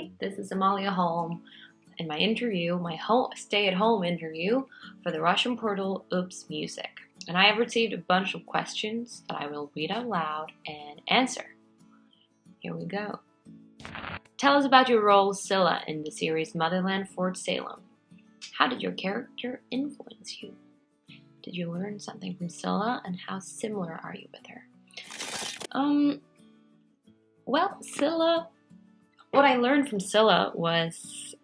Hi, this is Amalia Holm in my interview, my stay-at-home interview for the Russian portal Oops Music. And I have received a bunch of questions that I will read out loud and answer. Here we go. Tell us about your role, Silla, in the series Motherland, Fort Salem. How did your character influence you? Did you learn something from Silla, and how similar are you with her? Well, Silla, what I learned from Silla was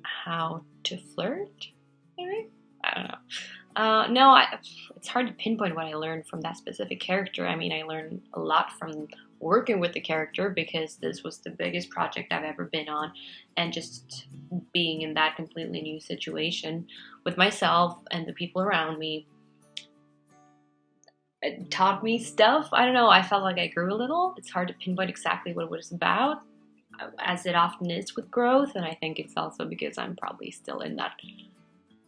how to flirt, maybe? I don't know. It's hard to pinpoint what I learned from that specific character. I mean, I learned a lot from working with the character because this was the biggest project I've ever been on, and just being in that completely new situation with myself and the people around me, it taught me stuff. I don't know, I felt like I grew a little. It's hard to pinpoint exactly what it was about, as it often is with growth, and I think it's also because I'm probably still in that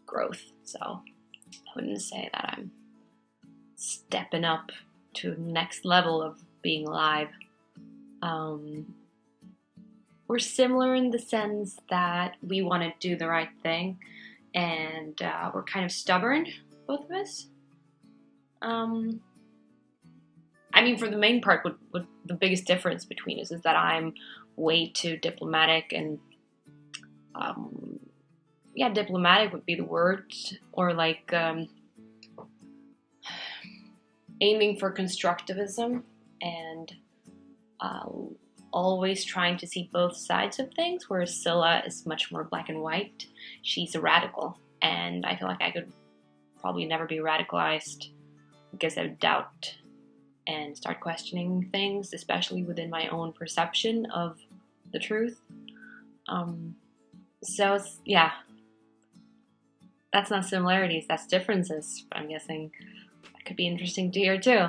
growth, so I wouldn't say that I'm stepping up to the next level of being live. We're similar in the sense that we want to do the right thing, and we're kind of stubborn, both of us. I mean, for the main part, what the biggest difference between us is that I'm way too diplomatic, and diplomatic would be the word, or like aiming for constructivism and always trying to see both sides of things, whereas Silla is much more black and white. She's a radical, and I feel like I could probably never be radicalized because I would doubt and start questioning things, especially within my own perception of the truth. That's not similarities, that's differences, I'm guessing. That could be interesting to hear too.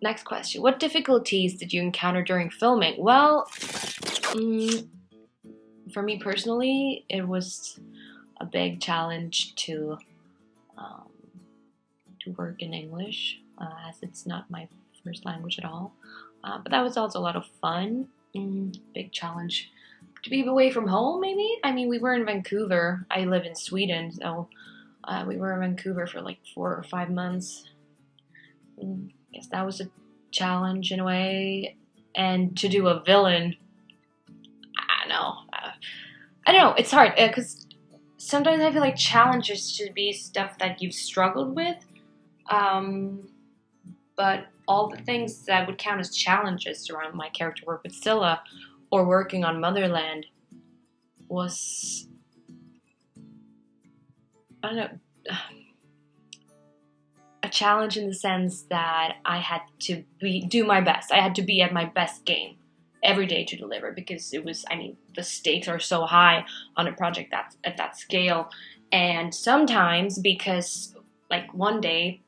Next question. What difficulties did you encounter during filming? Well, for me personally, it was a big challenge to work in English, as it's not my first language at all. But that was also a lot of fun. Big challenge to be away from home, maybe? I mean, we were in Vancouver. I live in Sweden, so we were in Vancouver for like 4 or 5 months. I guess that was a challenge in a way. And to do a villain, I don't know. It's hard, because sometimes I feel like challenges should be stuff that you've struggled with. But all the things that would count as challenges around my character work with Silla or working on Motherland was, I don't know, a challenge in the sense that I had to do my best. I had to be at my best game every day to deliver, because it was, the stakes are so high on a project that's at that scale. And sometimes, because like one day,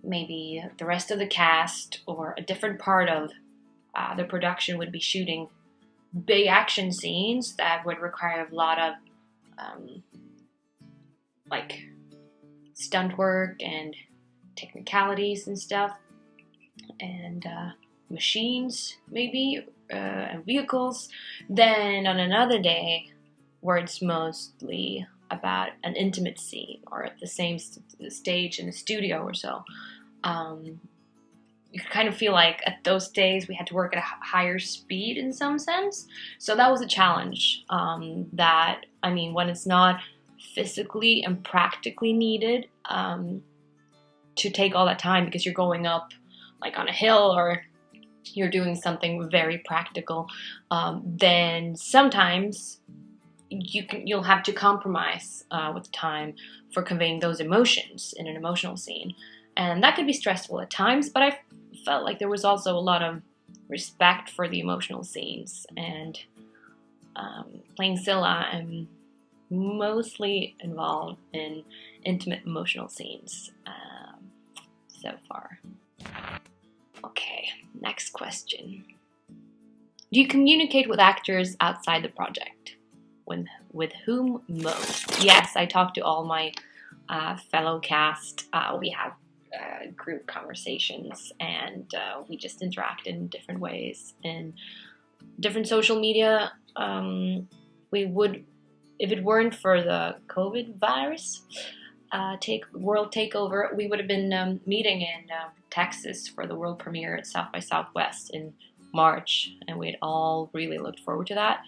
maybe the rest of the cast or a different part of the production would be shooting big action scenes that would require a lot of like stunt work and technicalities and stuff, and machines maybe, and vehicles. Then on another day where it's mostly about an intimate scene or at the same stage in a studio or so, you kind of feel like at those days we had to work at a higher speed in some sense. So that was a challenge, that, when it's not physically and practically needed to take all that time because you're going up like on a hill or you're doing something very practical, then sometimes you'll have to compromise with time for conveying those emotions in an emotional scene. And that could be stressful at times, but I felt like there was also a lot of respect for the emotional scenes. And playing Silla, I'm mostly involved in intimate emotional scenes so far. Okay, next question. Do you communicate with actors outside the project? With whom most? Yes, I talk to all my fellow cast. We have group conversations, and we just interact in different ways. And different social media. We would, if it weren't for the COVID virus world takeover, we would have been meeting in Texas for the world premiere at South by Southwest in March, and we'd all really looked forward to that,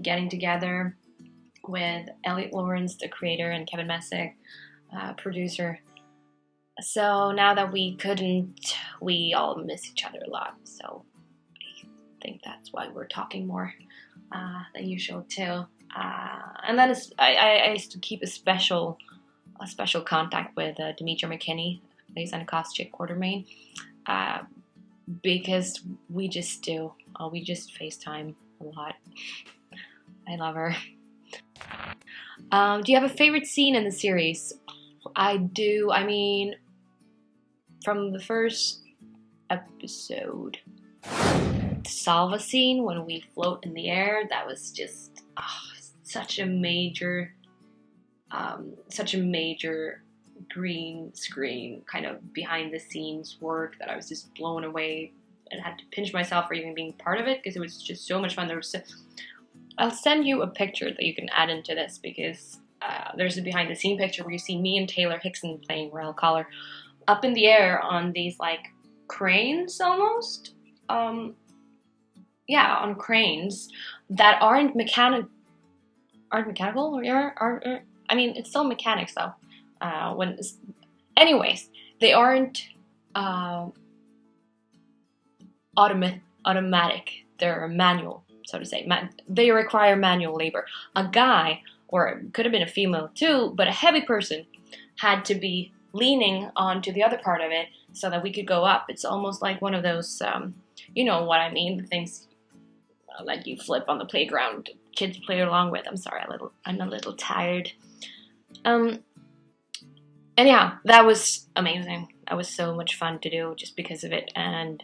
getting together with Elliot Lawrence, the creator, and Kevin Messick, producer. So now that we couldn't, we all miss each other a lot. So I think that's why we're talking more than usual too. And then I used to keep a special contact with Demetria McKinney, plays Anacostia Quartermain, because we just do. We just FaceTime a lot. I love her. Do you have a favorite scene in the series? I do. I mean, from the first episode, the Salva scene when we float in the air, that was just such a major green screen kind of behind the scenes work that I was just blown away and had to pinch myself for even being part of it, because it was just so much fun. I'll send you a picture that you can add into this, because there's a behind the scene picture where you see me and Taylor Hickson playing Rail Collar up in the air on these like cranes almost. On cranes that aren't mechanical, or I mean, it's still mechanics though. Anyways, they aren't automatic. They're manual, so to say. They require manual labor. A guy, or it could have been a female too, but a heavy person had to be leaning onto the other part of it so that we could go up. It's almost like one of those, you know what I mean, the things like you flip on the playground, kids play along with. I'm sorry, I'm a little tired. And yeah, that was amazing. That was so much fun to do just because of it. And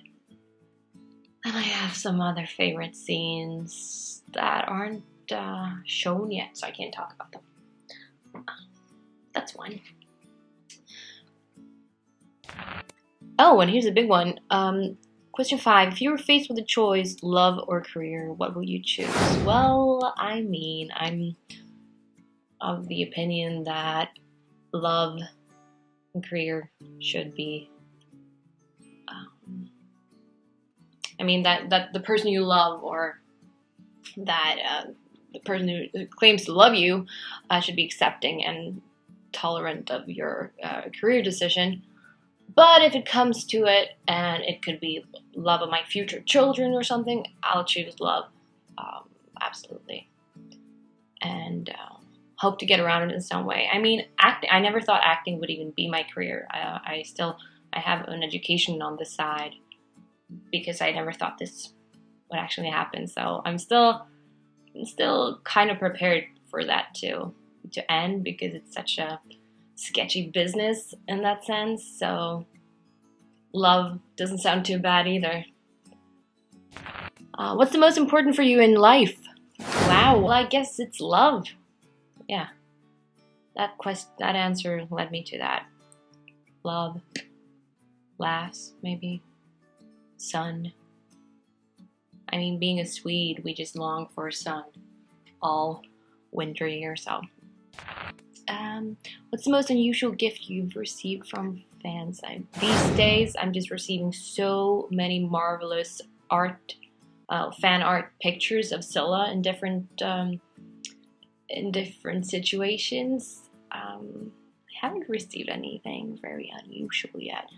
then I have some other favorite scenes that aren't shown yet, so I can't talk about them. That's one. Oh, and here's a big one. Question 5. If you were faced with a choice, love or career, what will you choose? Well, I mean, I'm of the opinion that love and career should be, that the person you love, or that the person who claims to love you should be accepting and tolerant of your career decision. But if it comes to it, and it could be love of my future children or something, I'll choose love, absolutely. And hope to get around it in some way. I mean, acting. I never thought acting would even be my career. I have an education on the side, because I never thought this would actually happen. So I'm still kind of prepared for that to end, because it's such a sketchy business in that sense. So love doesn't sound too bad either. What's the most important for you in life? Wow. Well, I guess it's love. Yeah. That answer led me to that. Love. Laughs, maybe. Sun. I mean, being a Swede, we just long for sun all winter year. So, what's the most unusual gift you've received from fans? These days, I'm just receiving so many marvelous fan art pictures of Silla in different situations. I haven't received anything very unusual yet.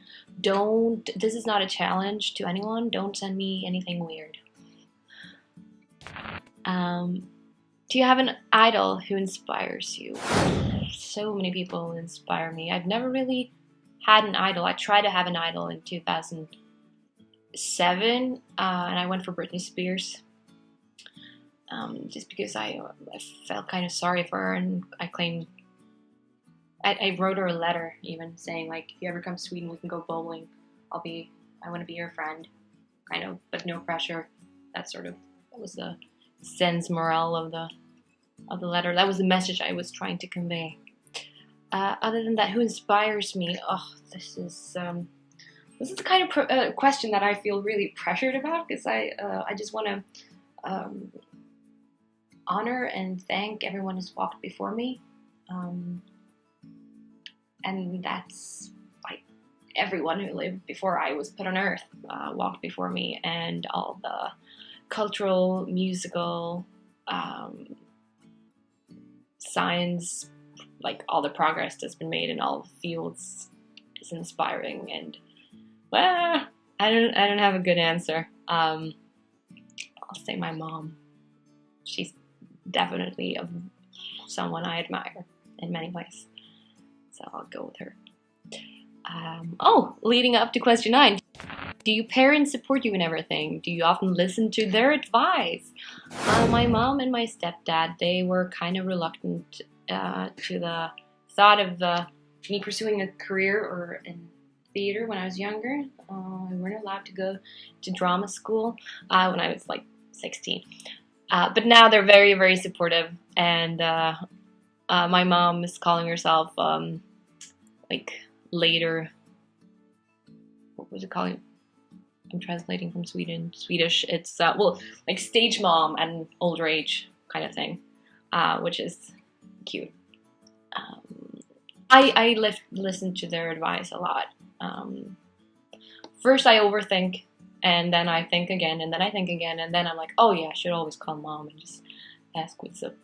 This is not a challenge to anyone. Don't send me anything weird. Do you have an idol who inspires you? So many people inspire me. I've never really had an idol. I tried to have an idol in 2007, and I went for Britney Spears. Just because I felt kind of sorry for her, and I wrote her a letter even saying, like, if you ever come to Sweden, we can go bowling. I want to be your friend, kind of, but no pressure. That was the sense morale of the letter. That was the message I was trying to convey. Other than that, who inspires me? Oh, this is the kind of question that I feel really pressured about, because I just want to honor and thank everyone who's walked before me. And that's like everyone who lived before I was put on earth walked before me, and all the cultural, musical, science, like all the progress that's been made in all fields is inspiring. And well, I don't have a good answer. I'll say my mom. She's definitely someone I admire in many ways, so I'll go with her. Leading up to question 9, do your parents support you in everything? Do you often listen to their advice? My mom and my stepdad, they were kind of reluctant to the thought of me pursuing a career or in theater when I was younger. We weren't allowed to go to drama school when I was like 16. But now they're very, very supportive, and my mom is calling herself like later. What was it calling? I'm translating from Swedish. It's like stage mom and older age kind of thing, which is cute. I listen to their advice a lot. First I overthink, and then I think again, and then I think again, and then I'm like, oh yeah, I should always call mom and just ask what's up.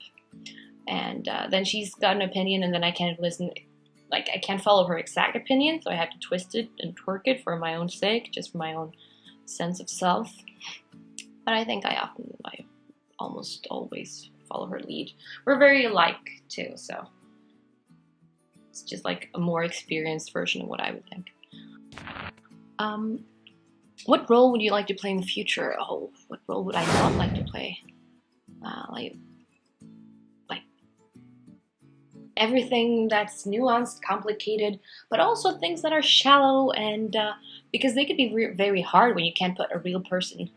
And then she's got an opinion, and then I can't listen. Like, I can't follow her exact opinion, so I have to twist it and twerk it for my own sake, just for my own sense of self. But I think I almost always follow her lead. We're very alike too, so it's just like a more experienced version of what I would think. What role would you like to play in the future? Oh, what role would I not like to play? Like everything that's nuanced, complicated, but also things that are shallow, and because they could be very hard when you can't put a real person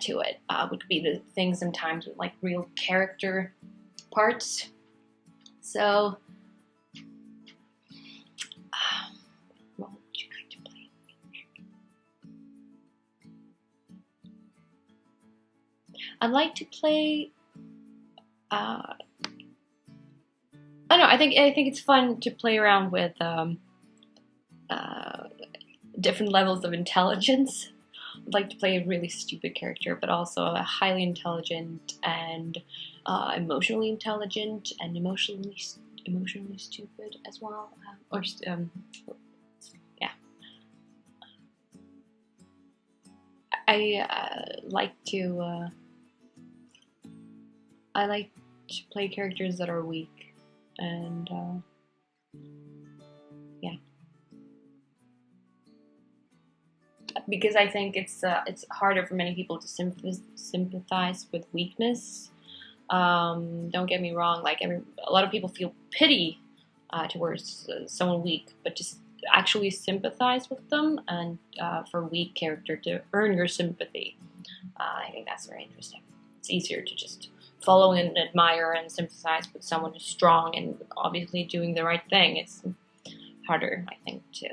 to it. Would be the thing sometimes with like real character parts. So, what role would you like to play? I'd like to play. I don't know. I think it's fun to play around with different levels of intelligence. I'd like to play a really stupid character, but also a highly intelligent and emotionally intelligent and emotionally stupid as well. Yeah. I like to play characters that are weak. And yeah, because I think it's harder for many people to sympathize with weakness. Don't get me wrong; like a lot of people feel pity towards someone weak, but just actually sympathize with them, and for a weak character to earn your sympathy, I think that's very interesting. It's easier to just follow and admire and sympathize with someone who's strong and obviously doing the right thing. It's harder, I think, to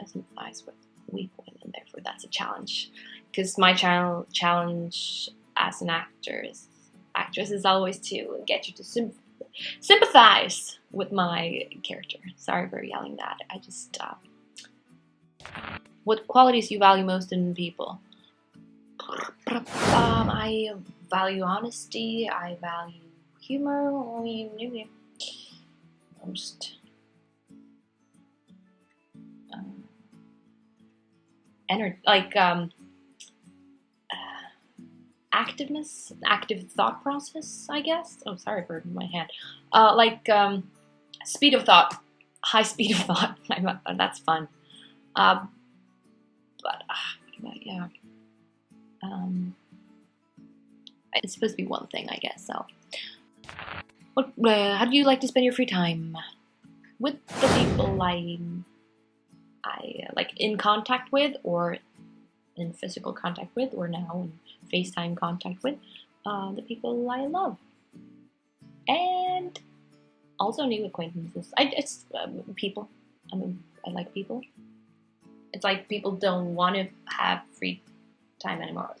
sympathize with weak women, and therefore that's a challenge. Because my challenge as an actress is always to get you to sympathize with my character. Sorry for yelling that. I just what qualities you value most in people? I value honesty. I value humor. I mean, most activeness, active thought process, I guess. Oh, sorry for my hand. Speed of thought, high speed of thought. That's fun. Yeah. It's supposed to be one thing, I guess. So, how do you like to spend your free time? With the people I like in contact with, or in physical contact with, or now in FaceTime contact with, the people I love, and also new acquaintances. It's people. I like people. It's like people don't want to have free time anymore.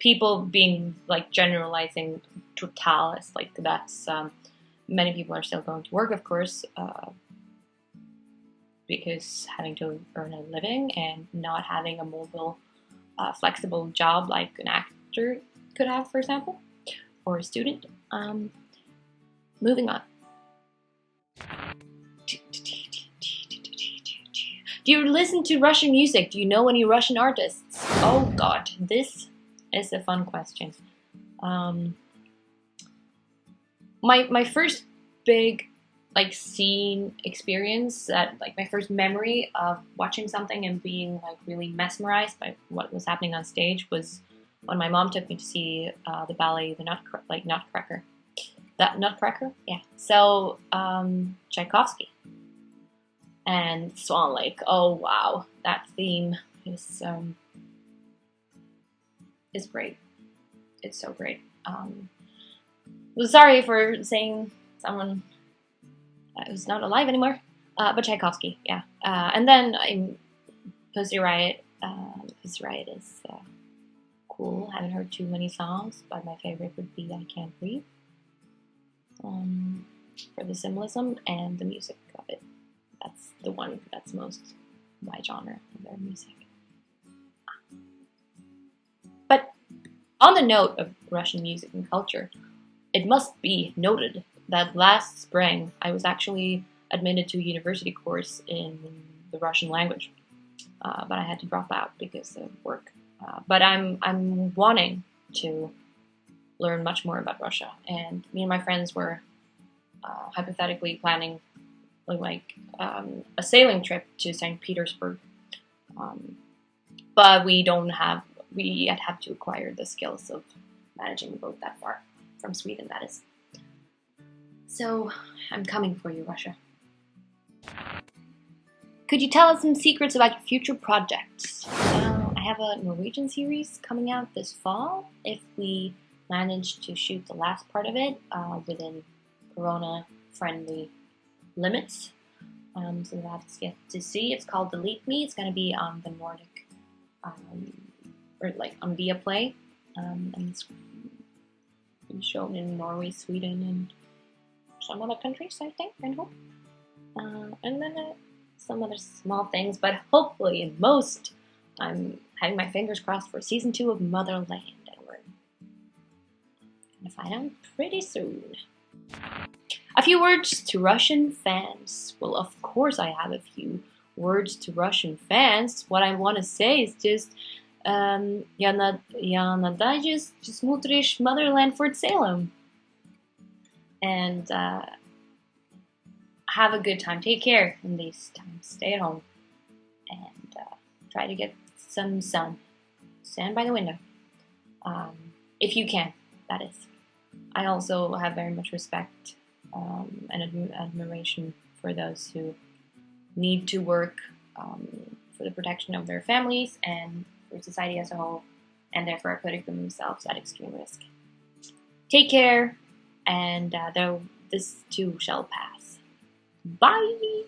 people being like generalizing totalis, like that's many people are still going to work, of course, because having to earn a living and not having a mobile, flexible job like an actor could have, for example, or a student. Moving on. Do you listen to Russian music? Do you know any Russian artists? Oh God, this is a fun question. My first big like scene experience, that like my first memory of watching something and being like really mesmerized by what was happening on stage was when my mom took me to see the ballet, the Nutcracker. That Nutcracker, yeah. So Tchaikovsky and Swan Lake. Oh wow, that theme is great. It's so great. Sorry for saying someone who's not alive anymore, but Tchaikovsky, yeah. And then Pussy Riot. Pussy Riot is cool. Haven't heard too many songs, but my favorite would be I Can't Breathe. For the symbolism and the music of it. That's the one that's most my genre of their music. But on the note of Russian music and culture, it must be noted that last spring I was actually admitted to a university course in the Russian language, but I had to drop out because of work. But I'm wanting to learn much more about Russia, and me and my friends were hypothetically planning like a sailing trip to St. Petersburg, but we yet have to acquire the skills of managing a boat that far from Sweden, that is. So I'm coming for you, Russia. Could you tell us some secrets about your future projects? I have a Norwegian series coming out this fall, if we manage to shoot the last part of it within Corona-friendly limits. So that's yet to see. It's called Delete Me. It's going to be on the Nordic, or like on Viaplay, and it's been shown in Norway, Sweden, and some other countries, I think, I hope. And then some other small things, but hopefully, in most, I'm having my fingers crossed for season 2 of Motherland, and we're gonna find out pretty soon. A few words to Russian fans. Well, of course I have a few words to Russian fans. What I want to say is just я надеюсь, ты смотришь Motherland Fort Salem. And have a good time. Take care in these times. Stay at home. And try to get some sun. Stand by the window. If you can, that is. I also have very much respect and admiration for those who need to work for the protection of their families and for society as a whole, and therefore are putting themselves at extreme risk. Take care, and this too shall pass. Bye!